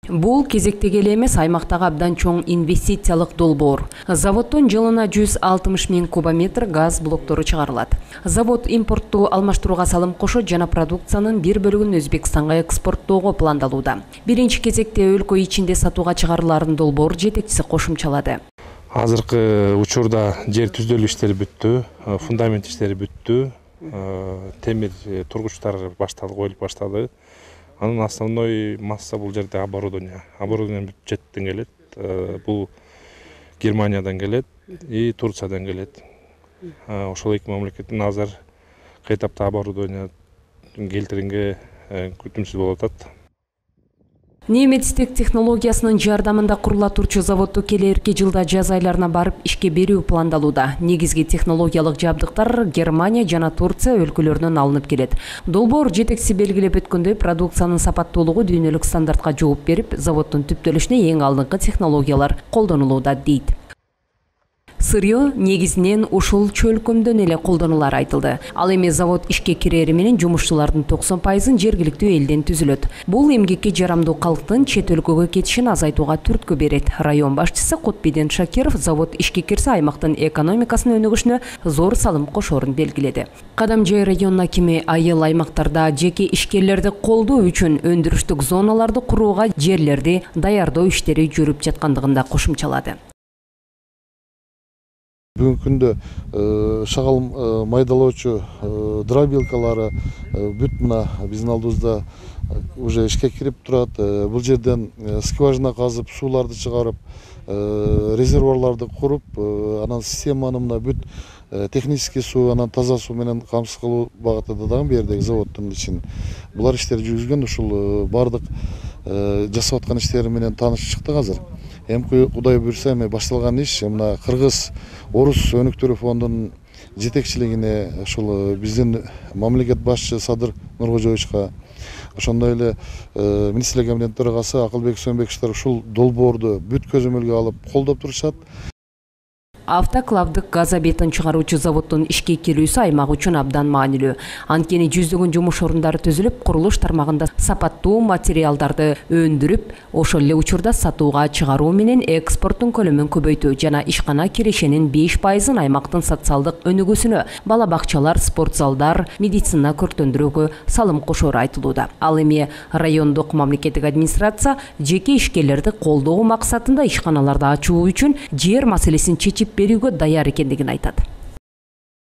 Бул кезектеги эле эмес, аймактагы абдан чоң инвестициялык долбоор. Заводдон жылына 160 000 кубометр газ блоктору чыгарылат. Завод импортту алмаштырууга салым кошот жана продукциянын бир бөлүгүн Өзбекстанга экспорттоого пландалууда. Биринчи кезекте өлкө ичинде сатууга чыгарыларын долбоор жетекчиси кошумчалады. Азыркы учурда жер түздөлүү иштери бүттү, фундамент иштери бүттү, темир тургучтар коюлуп баштады. Анын основной масса бул жерде оборудование бүтүп жеттен келет. Бул Германиядан келет и Турциядан келет. Ошол эки мамлекеттин азыр кайтапта оборудование келтиринге күтүмсүз болуп атат. Немецтик технологиясынын жардамында курула турчу заводду келерки жылда жаз айларына барып ишке берүү пландалууда. Негизги технологиялык жабдыктар Германия жана Турция өлкөлөрүнөн алынып келет. Долбоор жетекчиси белгилеп өткөндөй, продукциянын сапаттуулугу дүйнөлүк стандартка жооп берип, заводдун түптөлүшүнө эң алдыңкы технологиялар колдонулууда дейт. Сырьё негизинен ушул чөлкөмдөн эле колдонулары айтылды. Ал эми завод ишке кирери менен жумушчулардын 90%-ын жергиликтүү элден түзүлөт. Бул эмгекке жарамдуу калктын чет өлкөгө кетишин азайтууга түрткү берет. Район башчысы Кутбеден Шакиров завод ишке кирсе аймактын экономикасынын өнүгүшүнө зор салым кошоорун белгиледи. Кадамжай районунун акими айыл аймактарда жеке ишкерлерди колдоо үчүн өндүрүштүк зоналарды курууга жерлерди даярдоо иштери жүрүп жаткандыгын да кошумчалады. Бүгүнкү күндө шагал майдалоочу дробилкалары бүт мына биздин алдыбызда уже ишке кирип турат. Бул жерден скважина казып, сууларды чыгарып, резервуарларды куруп, анан системаны мына бүт технический суу, анан таза суу менен камсыз кылуу багытында дагы бу жердеги заводдун ишин булар иштерди жүргүзгөн. Ушул бардык жасап аткан иштери менен таанышып чыктык азыр. Эми Кудай буйрса эми башталган иш мына Кыргыз Орус өнүктүрүү фондунун жетекчилигине ушул биздин мамлекет башчы Садыр Нуркожоевичка, ошондой эле министрлер кабинетинин төрагасы Акылбек Сөнбековичтер ушул долбоорду бүт көзөмөлгө алып колдоп турушат. Автоклавдык газобетон чыгаруучу заводдун ишке кирүүсү аймак үчүн абдан маанилүү. Анткени жүздөгөн жумуш орундары түзүлүп, курулуш тармагында сапаттуу материалдарды өндүрүп, ошол эле учурда сатууга чыгаруу менен экспорттун көлөмүн көбөйтүү жана ишкана кирешенин 5%-ын аймактын социалдык өнүгүүсүнө, бала бакчалар, спорт залдар, медицина көрктөндүрүүгө салым кошоору айтылууда. Ал эми райондук мамлекеттик администрация жеке ишкерлерди колдоо максатында ишканаларды ачуу үчүн жер маселесин чечип берүүгө даяр экендигин айтат.